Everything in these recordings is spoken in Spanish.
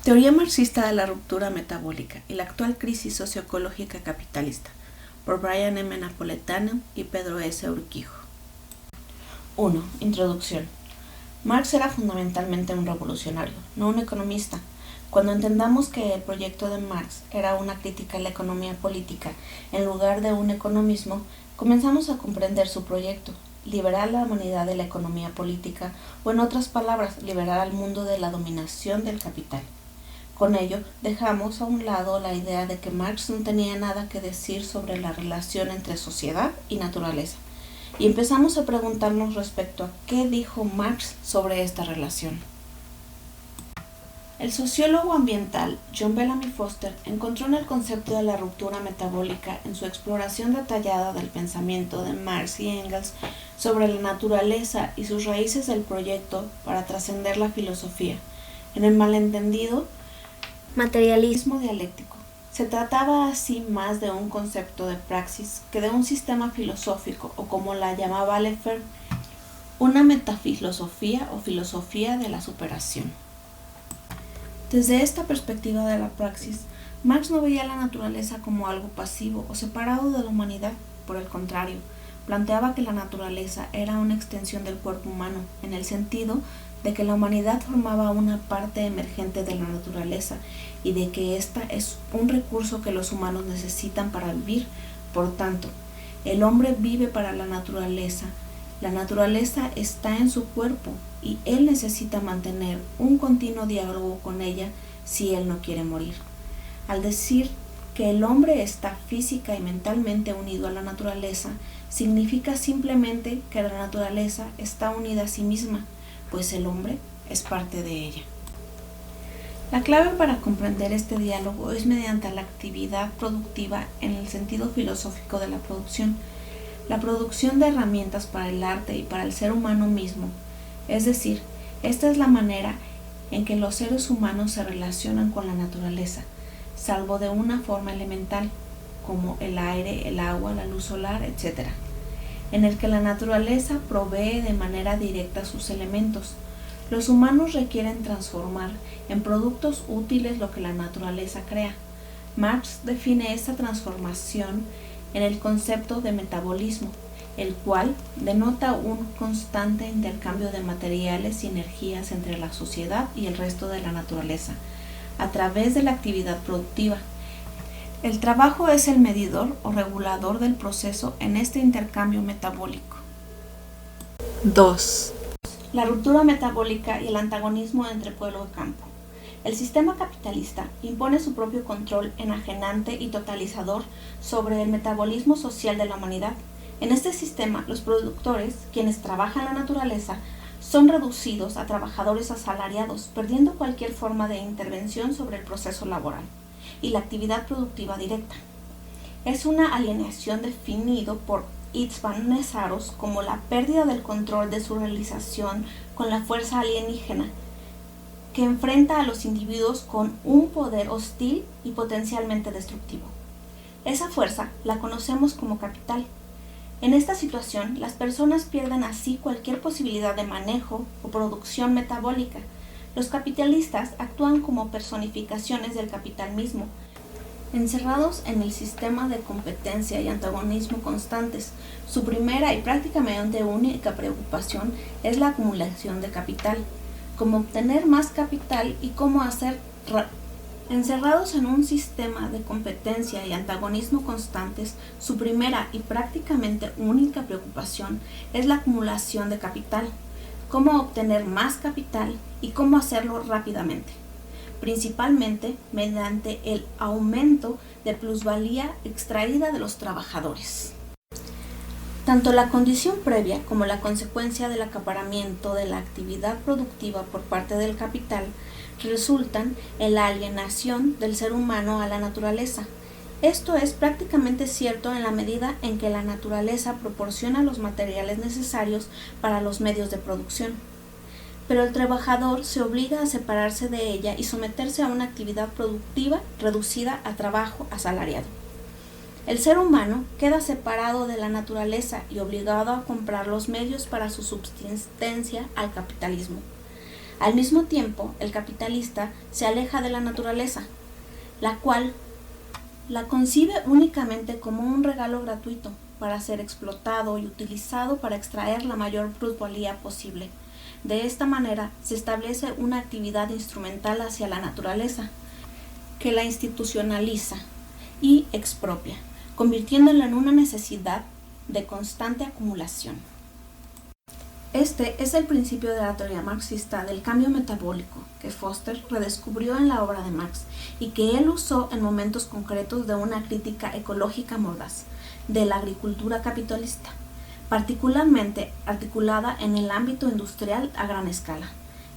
Teoría marxista de la ruptura metabólica y la actual crisis socioecológica capitalista, por Brian M. Napoletano y Pedro S. Urquijo. 1. Introducción. Marx era fundamentalmente un revolucionario, no un economista. Cuando entendamos que el proyecto de Marx era una crítica a la economía política en lugar de un economismo, comenzamos a comprender su proyecto, liberar la humanidad de la economía política, o en otras palabras, liberar al mundo de la dominación del capital. Con ello, dejamos a un lado la idea de que Marx no tenía nada que decir sobre la relación entre sociedad y naturaleza, y empezamos a preguntarnos respecto a qué dijo Marx sobre esta relación. El sociólogo ambiental John Bellamy Foster encontró en el concepto de la ruptura metabólica en su exploración detallada del pensamiento de Marx y Engels sobre la naturaleza y sus raíces del proyecto para trascender la filosofía, en el malentendido materialismo dialéctico. Se trataba así más de un concepto de praxis que de un sistema filosófico, o como la llamaba Lefebvre, una metafilosofía o filosofía de la superación. Desde esta perspectiva de la praxis, Marx no veía la naturaleza como algo pasivo o separado de la humanidad. Por el contrario, planteaba que la naturaleza era una extensión del cuerpo humano, en el sentido de que la humanidad formaba una parte emergente de la naturaleza y de que ésta es un recurso que los humanos necesitan para vivir. Por tanto, el hombre vive para la naturaleza está en su cuerpo y él necesita mantener un continuo diálogo con ella si él no quiere morir. Al decir que el hombre está física y mentalmente unido a la naturaleza, significa simplemente que la naturaleza está unida a sí misma, pues el hombre es parte de ella. La clave para comprender este diálogo es mediante la actividad productiva en el sentido filosófico de la producción de herramientas para el arte y para el ser humano mismo. Es decir, esta es la manera en que los seres humanos se relacionan con la naturaleza, salvo de una forma elemental, como el aire, el agua, la luz solar, etc., en el que la naturaleza provee de manera directa sus elementos. Los humanos requieren transformar en productos útiles lo que la naturaleza crea. Marx define esta transformación en el concepto de metabolismo, el cual denota un constante intercambio de materiales y energías entre la sociedad y el resto de la naturaleza, a través de la actividad productiva. El trabajo es el medidor o regulador del proceso en este intercambio metabólico. 2. La ruptura metabólica y el antagonismo entre pueblo y campo. El sistema capitalista impone su propio control enajenante y totalizador sobre el metabolismo social de la humanidad. En este sistema, los productores, quienes trabajan la naturaleza, son reducidos a trabajadores asalariados, perdiendo cualquier forma de intervención sobre el proceso laboral y la actividad productiva directa. Es una alienación definido por Istvan Meszaros como la pérdida del control de su realización con la fuerza alienígena, que enfrenta a los individuos con un poder hostil y potencialmente destructivo. Esa fuerza la conocemos como capital. En esta situación, las personas pierden así cualquier posibilidad de manejo o producción metabólica. Los capitalistas actúan como personificaciones del capital mismo, encerrados en el sistema de competencia y antagonismo constantes. Su primera y prácticamente única preocupación es la acumulación de capital, cómo obtener más capital y cómo hacer encerrados en un sistema de competencia y antagonismo constantes. Su primera y prácticamente única preocupación es la acumulación de capital, cómo obtener más capital y cómo hacerlo rápidamente, principalmente mediante el aumento de plusvalía extraída de los trabajadores. Tanto la condición previa como la consecuencia del acaparamiento de la actividad productiva por parte del capital resultan en la alienación del ser humano a la naturaleza. Esto es prácticamente cierto en la medida en que la naturaleza proporciona los materiales necesarios para los medios de producción, pero el trabajador se obliga a separarse de ella y someterse a una actividad productiva reducida a trabajo asalariado. El ser humano queda separado de la naturaleza y obligado a comprar los medios para su subsistencia al capitalismo. Al mismo tiempo, el capitalista se aleja de la naturaleza, la cual la concibe únicamente como un regalo gratuito para ser explotado y utilizado para extraer la mayor plusvalía posible. De esta manera se establece una actividad instrumental hacia la naturaleza, que la institucionaliza y expropia, convirtiéndola en una necesidad de constante acumulación. Este es el principio de la teoría marxista del cambio metabólico que Foster redescubrió en la obra de Marx y que él usó en momentos concretos de una crítica ecológica mordaz de la agricultura capitalista, particularmente articulada en el ámbito industrial a gran escala,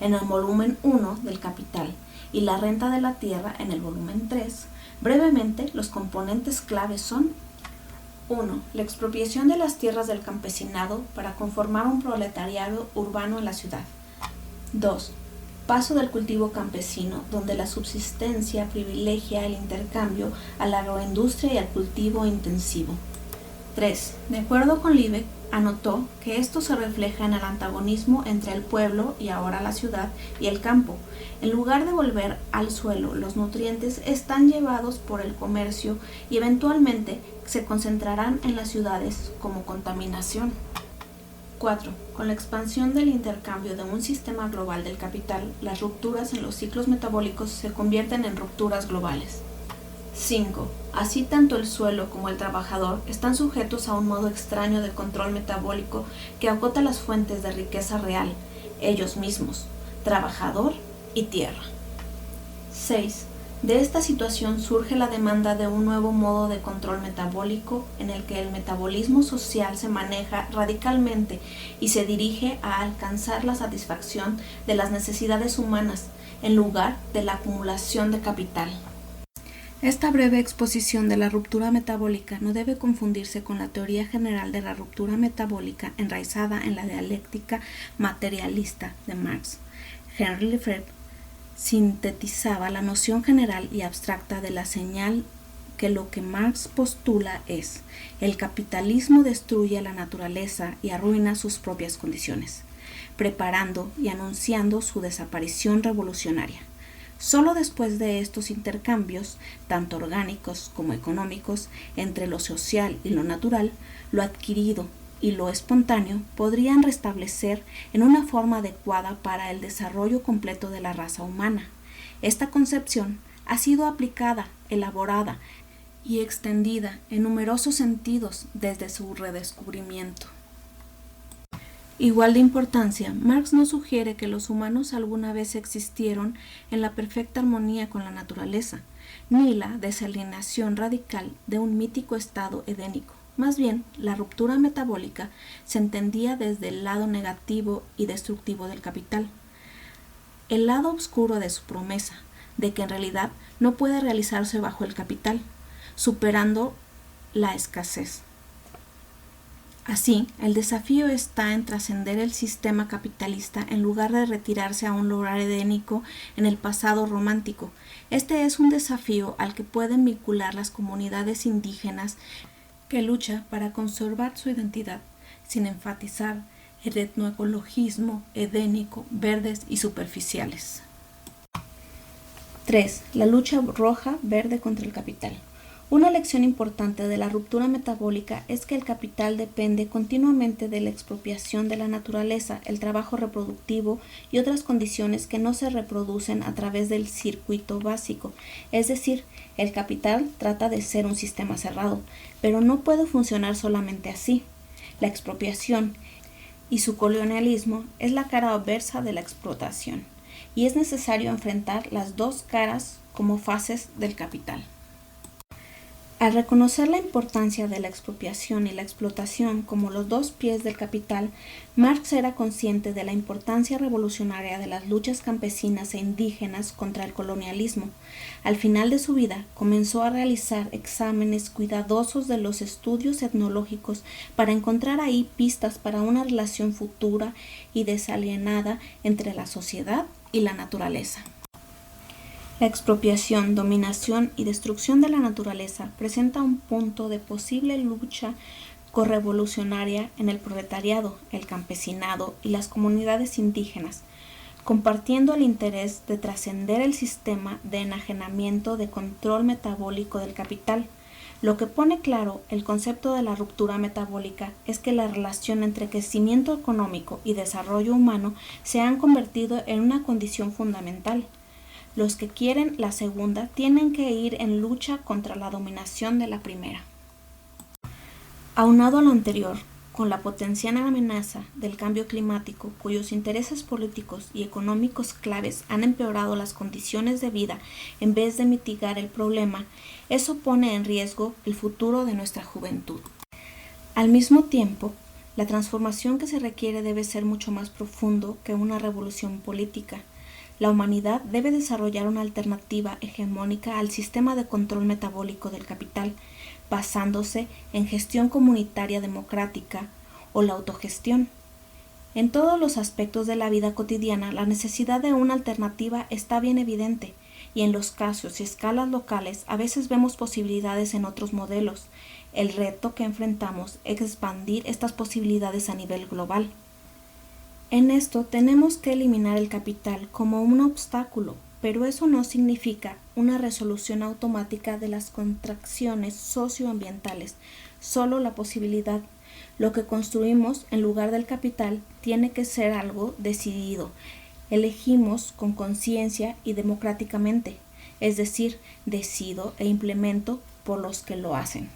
en el volumen 1 del Capital y la renta de la tierra en el volumen 3. Brevemente, los componentes claves son: 1. La expropiación de las tierras del campesinado para conformar un proletariado urbano en la ciudad. 2. Paso del cultivo campesino, donde la subsistencia privilegia el intercambio a la agroindustria y al cultivo intensivo. 3. De acuerdo con Liebig, anotó que esto se refleja en el antagonismo entre el pueblo, y ahora la ciudad, y el campo. En lugar de volver al suelo, los nutrientes están llevados por el comercio y eventualmente se concentrarán en las ciudades como contaminación. 4. Con la expansión del intercambio de un sistema global del capital, las rupturas en los ciclos metabólicos se convierten en rupturas globales. 5. Así tanto el suelo como el trabajador están sujetos a un modo extraño de control metabólico que agota las fuentes de riqueza real, ellos mismos, trabajador y tierra. 6. De esta situación surge la demanda de un nuevo modo de control metabólico en el que el metabolismo social se maneja radicalmente y se dirige a alcanzar la satisfacción de las necesidades humanas en lugar de la acumulación de capital. Esta breve exposición de la ruptura metabólica no debe confundirse con la teoría general de la ruptura metabólica enraizada en la dialéctica materialista de Marx. Henry Lefebvre sintetizaba la noción general y abstracta de la señal que lo que Marx postula es: el capitalismo destruye a la naturaleza y arruina sus propias condiciones, preparando y anunciando su desaparición revolucionaria. Solo después de estos intercambios, tanto orgánicos como económicos, entre lo social y lo natural, lo adquirido y lo espontáneo podrían restablecer en una forma adecuada para el desarrollo completo de la raza humana. Esta concepción ha sido aplicada, elaborada y extendida en numerosos sentidos desde su redescubrimiento. Igual de importancia, Marx no sugiere que los humanos alguna vez existieron en la perfecta armonía con la naturaleza, ni la desalienación radical de un mítico estado edénico. Más bien, la ruptura metabólica se entendía desde el lado negativo y destructivo del capital, el lado oscuro de su promesa, de que en realidad no puede realizarse bajo el capital, superando la escasez. Así, el desafío está en trascender el sistema capitalista en lugar de retirarse a un lugar edénico en el pasado romántico. Este es un desafío al que pueden vincular las comunidades indígenas que luchan para conservar su identidad, sin enfatizar el etnoecologismo edénico, verdes y superficiales. 3. La lucha roja-verde contra el capital. Una lección importante de la ruptura metabólica es que el capital depende continuamente de la expropiación de la naturaleza, el trabajo reproductivo y otras condiciones que no se reproducen a través del circuito básico. Es decir, el capital trata de ser un sistema cerrado, pero no puede funcionar solamente así. La expropiación y su colonialismo es la cara adversa de la explotación, y es necesario enfrentar las dos caras como fases del capital. Al reconocer la importancia de la expropiación y la explotación como los dos pies del capital, Marx era consciente de la importancia revolucionaria de las luchas campesinas e indígenas contra el colonialismo. Al final de su vida, comenzó a realizar exámenes cuidadosos de los estudios etnológicos para encontrar ahí pistas para una relación futura y desalienada entre la sociedad y la naturaleza. La expropiación, dominación y destrucción de la naturaleza presenta un punto de posible lucha correvolucionaria en el proletariado, el campesinado y las comunidades indígenas. compartiendo el interés de trascender el sistema de enajenamiento de control metabólico del capital. Lo que pone claro el concepto de la ruptura metabólica es que la relación entre crecimiento económico y desarrollo humano se han convertido en una condición fundamental. Los que quieren la segunda tienen que ir en lucha contra la dominación de la primera. Aunado a lo anterior, con la potencial amenaza del cambio climático, cuyos intereses políticos y económicos claves han empeorado las condiciones de vida en vez de mitigar el problema, eso pone en riesgo el futuro de nuestra juventud. Al mismo tiempo, la transformación que se requiere debe ser mucho más profundo que una revolución política. La humanidad debe desarrollar una alternativa hegemónica al sistema de control metabólico del capital, basándose en gestión comunitaria democrática o la autogestión. En todos los aspectos de la vida cotidiana, la necesidad de una alternativa está bien evidente, y en los casos y escalas locales a veces vemos posibilidades en otros modelos. El reto que enfrentamos es expandir estas posibilidades a nivel global. En esto tenemos que eliminar el capital como un obstáculo, pero eso no significa una resolución automática de las contracciones socioambientales, solo la posibilidad. Lo que construimos en lugar del capital tiene que ser algo decidido. Elegimos con conciencia y democráticamente, es decir, decido e implemento por los que lo hacen.